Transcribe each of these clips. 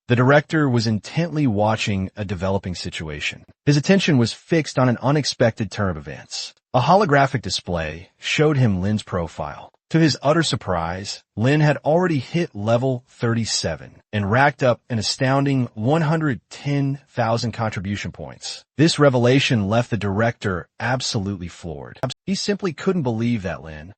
The director was intently watching a developing situation. His attention was fixed on an unexpected turn of events. A holographic display showed him Lin's profile. To his utter surprise, Lin had already hit level 37 and racked up an astounding 110,000 contribution points. This revelation left the director absolutely floored. He simply couldn't believe that Lin,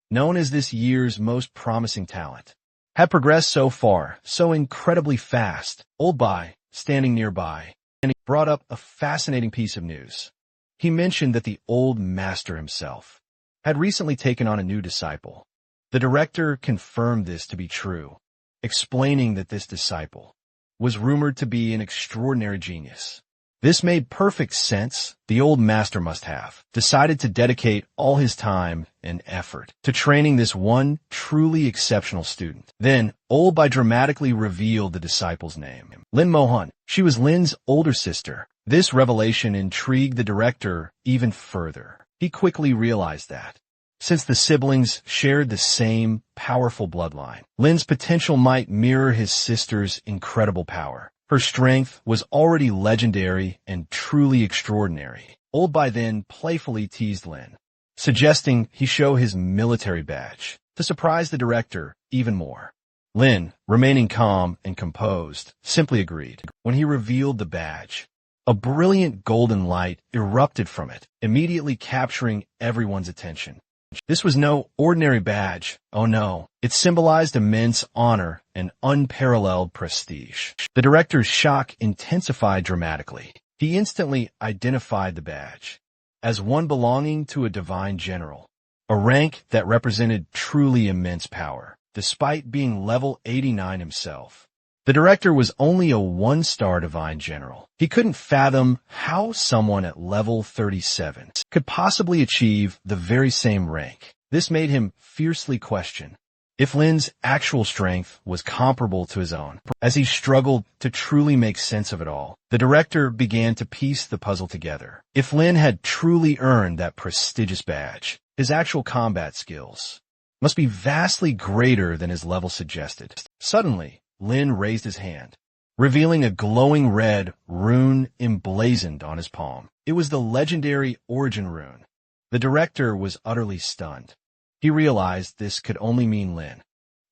known as this year's most promising talent, had progressed so far, so incredibly fast. Old Bai, standing nearby, and he brought up a fascinating piece of news. He mentioned that the old master himself had recently taken on a new disciple. The director confirmed this to be true, explaining that this disciple was rumored to be an extraordinary genius. This made perfect sense. The old master must have decided to dedicate all his time and effort to training this one truly exceptional student. Then, Old Bai dramatically revealed the disciple's name. Lin Mohun. She was Lin's older sister. This revelation intrigued the director even further. He quickly realized that, since the siblings shared the same powerful bloodline, Lin's potential might mirror his sister's incredible power. Her strength was already legendary and truly extraordinary. Old Bai then playfully teased Lin, suggesting he show his military badge to surprise the director even more. Lin, remaining calm and composed, simply agreed. When he revealed the badge, a brilliant golden light erupted from it, immediately capturing everyone's attention. This was no ordinary badge. Oh no, it symbolized immense honor and unparalleled prestige. The director's shock intensified dramatically. He instantly identified the badge as one belonging to a divine general, a rank that represented truly immense power, despite being level 89 himself. The director was only a one-star divine general. He couldn't fathom how someone at level 37 could possibly achieve the very same rank. This made him fiercely question if Lin's actual strength was comparable to his own. As he struggled to truly make sense of it all, the director began to piece the puzzle together. If Lin had truly earned that prestigious badge, his actual combat skills must be vastly greater than his level suggested. Suddenly, Lin raised his hand, revealing a glowing red rune emblazoned on his palm. It was the legendary Origin rune. The director was utterly stunned. He realized this could only mean Lin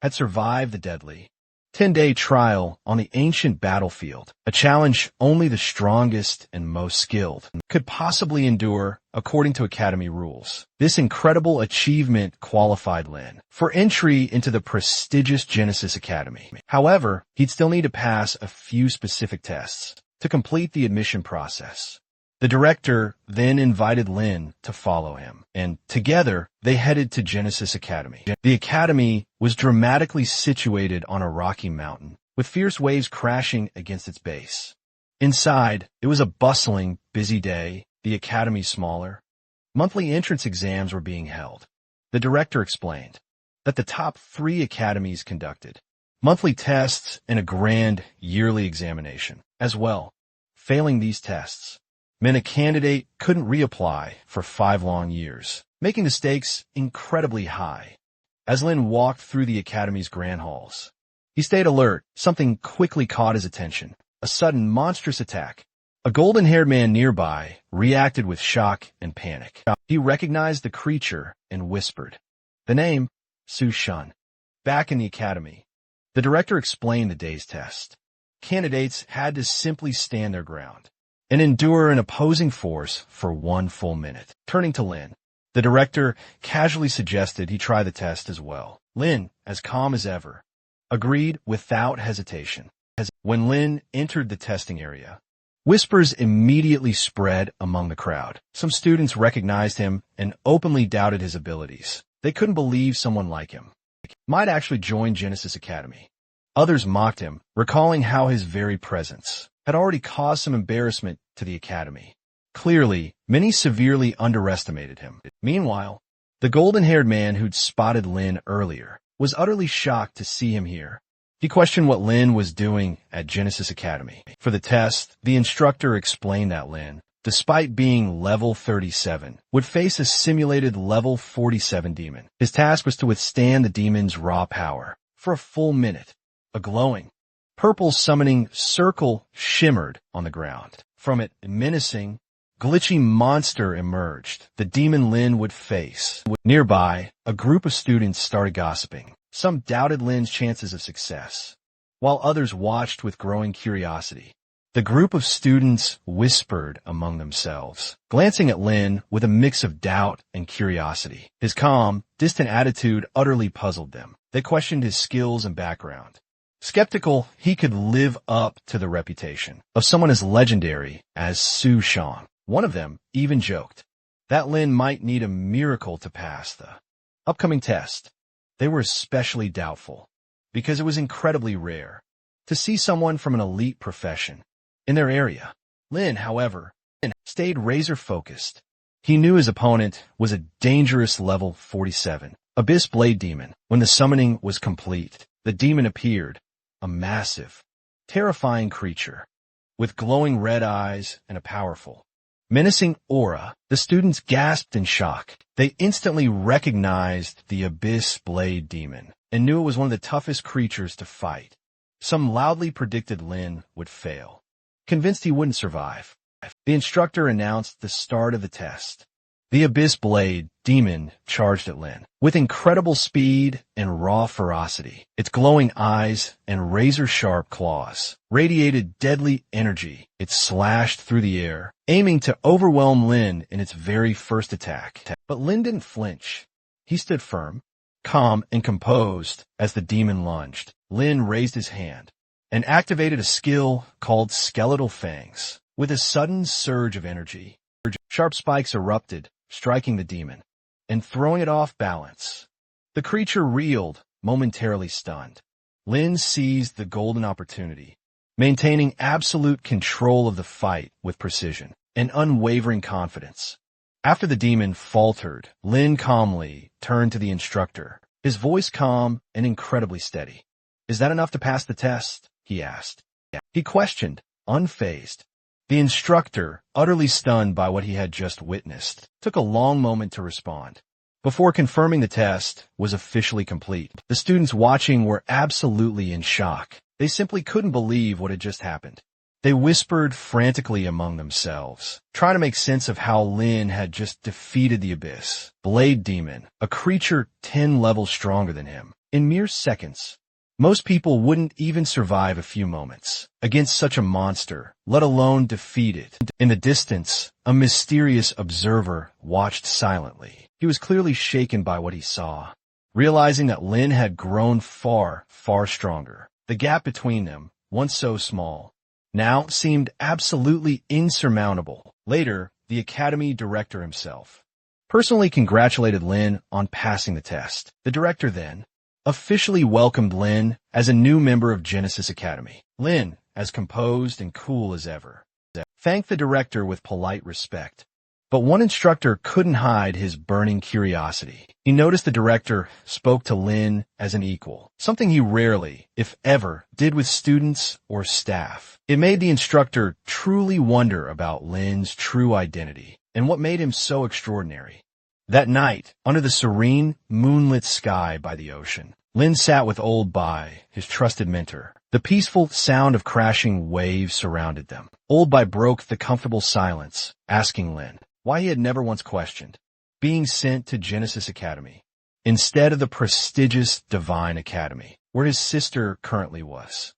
had survived the deadly 10-day trial on the ancient battlefield, a challenge only the strongest and most skilled could possibly endure according to Academy rules. This incredible achievement qualified Lin for entry into the prestigious Genesis Academy. However, he'd still need to pass a few specific tests to complete the admission process. The director then invited Lin to follow him, and together they headed to Genesis Academy. The academy was dramatically situated on a rocky mountain, with fierce waves crashing against its base. Inside, it was a bustling, busy day, the academy smaller. Monthly entrance exams were being held. The director explained that the top 3 academies conducted monthly tests and a grand yearly examination as well. Failing these tests meant a candidate couldn't reapply for 5 long years, making the stakes incredibly high. As Lin walked through the academy's grand halls, he stayed alert. Something quickly caught his attention. A sudden monstrous attack. A golden-haired man nearby reacted with shock and panic. He recognized the creature and whispered, "The name, Su Shun." Back in the academy, the director explained the day's test. Candidates had to simply stand their ground and endure an opposing force for 1 full minute. Turning to Lin, the director casually suggested he try the test as well. Lin, as calm as ever, agreed without hesitation. When Lin entered the testing area, whispers immediately spread among the crowd. Some students recognized him and openly doubted his abilities. They couldn't believe someone like him might actually join Genesis Academy. Others mocked him, recalling how his very presence had already caused some embarrassment to the academy. Clearly, many severely underestimated him. Meanwhile, the golden-haired man who'd spotted Lin earlier was utterly shocked to see him here. He questioned what Lin was doing at Genesis Academy. For the test, the instructor explained that Lin, despite being level 37, would face a simulated level 47 demon. His task was to withstand the demon's raw power for a full minute. A glowing, Purple summoning circle shimmered on the ground. From it, a menacing, glitchy monster emerged, the demon Lin would face. Nearby, a group of students started gossiping. Some doubted Lin's chances of success, while others watched with growing curiosity. The group of students whispered among themselves, glancing at Lin with a mix of doubt and curiosity. His calm, distant attitude utterly puzzled them. They questioned his skills and background. Skeptical, he could live up to the reputation of someone as legendary as Su Shang. One of them even joked that Lin might need a miracle to pass the upcoming test. They were especially doubtful because it was incredibly rare to see someone from an elite profession in their area. Lin, however, stayed razor-focused. He knew his opponent was a dangerous level 47 Abyss Blade Demon. When the summoning was complete, the demon appeared, a massive, terrifying creature with glowing red eyes and a powerful, menacing aura. The students gasped in shock. They instantly recognized the Abyss Blade Demon and knew it was one of the toughest creatures to fight. Some loudly predicted Lin would fail, convinced he wouldn't survive. The instructor announced the start of the test. The Abyss Blade Demon charged at Lin with incredible speed and raw ferocity. Its glowing eyes and razor-sharp claws radiated deadly energy. It slashed through the air, aiming to overwhelm Lin in its very first attack. But Lin didn't flinch. He stood firm, calm, and composed as the demon lunged. Lin raised his hand and activated a skill called Skeletal Fangs. With a sudden surge of energy, sharp spikes erupted, striking the demon and throwing it off balance. The creature reeled, momentarily stunned. Lin seized the golden opportunity, maintaining absolute control of the fight with precision and unwavering confidence. After the demon faltered, Lin calmly turned to the instructor, his voice calm and incredibly steady. "Is that enough to pass the test?" he asked. He questioned, unfazed. The instructor, utterly stunned by what he had just witnessed, took a long moment to respond. Before confirming the test was officially complete, the students watching were absolutely in shock. They simply couldn't believe what had just happened. They whispered frantically among themselves, trying to make sense of how Lin had just defeated the Abyss Blade Demon, a creature 10 levels stronger than him, in mere seconds. Most people wouldn't even survive a few moments against such a monster, let alone defeat it. In the distance, a mysterious observer watched silently. He was clearly shaken by what he saw, realizing that Lin had grown far, far stronger. The gap between them, once so small, now seemed absolutely insurmountable. Later, the academy director himself personally congratulated Lin on passing the test. The director then officially welcomed Lin as a new member of Genesis Academy. Lin, as composed and cool as ever, thanked the director with polite respect. But one instructor couldn't hide his burning curiosity. He noticed the director spoke to Lin as an equal, something he rarely, if ever, did with students or staff. It made the instructor truly wonder about Lin's true identity and what made him so extraordinary. That night, under the serene, moonlit sky by the ocean, Lin sat with Old Bai, his trusted mentor. The peaceful sound of crashing waves surrounded them. Old Bai broke the comfortable silence, asking Lin why he had never once questioned being sent to Genesis Academy instead of the prestigious Divine Academy, where his sister currently was.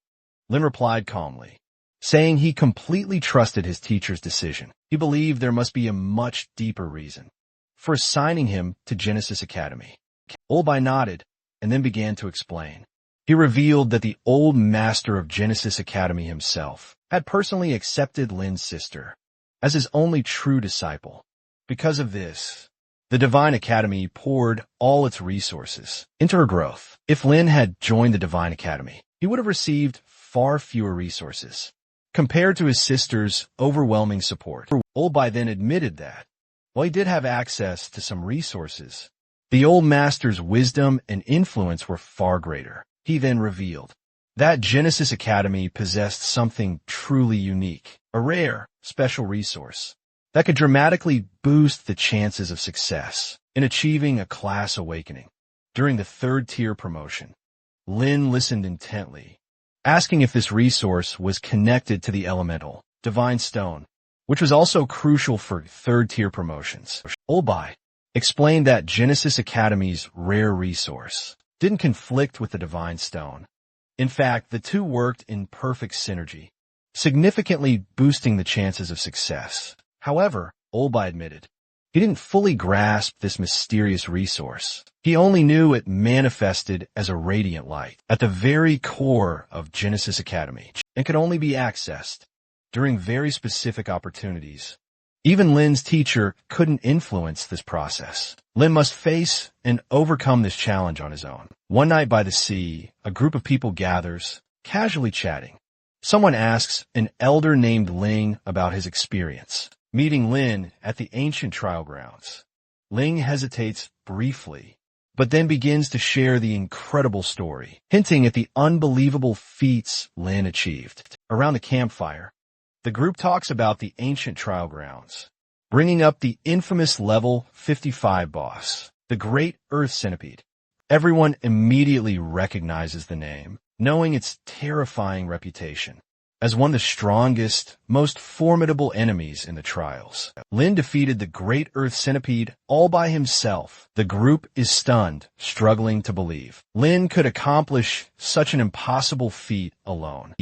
Lin replied calmly, saying he completely trusted his teacher's decision. He believed there must be a much deeper reason for assigning him to Genesis Academy. Old Bai nodded and then began to explain. He revealed that the old master of Genesis Academy himself had personally accepted Lin's sister as his only true disciple. Because of this, the Divine Academy poured all its resources into her growth. If Lin had joined the Divine Academy, he would have received far fewer resources compared to his sister's overwhelming support. Old Bai then admitted that, while he did have access to some resources, the old master's wisdom and influence were far greater. He then revealed that Genesis Academy possessed something truly unique, a rare, special resource that could dramatically boost the chances of success in achieving a class awakening. During the third tier promotion, Lin listened intently asking if this resource was connected to the elemental, divine stone, which was also crucial for third-tier promotions. Olbai explained that Genesis Academy's rare resource didn't conflict with the divine stone. In fact, the two worked in perfect synergy, significantly boosting the chances of success. However, Olbai admitted he didn't fully grasp this mysterious resource. He only knew it manifested as a radiant light at the very core of Genesis Academy and could only be accessed during very specific opportunities. Even Lin's teacher couldn't influence this process. Lin must face and overcome this challenge on his own. One night by the sea, a group of people gathers, casually chatting. Someone asks an elder named Ling about his experience meeting Lin at the ancient trial grounds. Ling hesitates briefly, but then begins to share the incredible story, hinting at the unbelievable feats Lin achieved. Around the campfire, the group talks about the ancient trial grounds, bringing up the infamous level 55 boss, the Great Earth Centipede. Everyone immediately recognizes the name, knowing its terrifying reputation as one of the strongest, most formidable enemies in the trials. Lin defeated the Great Earth Centipede all by himself. The group is stunned, struggling to believe Lin could accomplish such an impossible feat alone.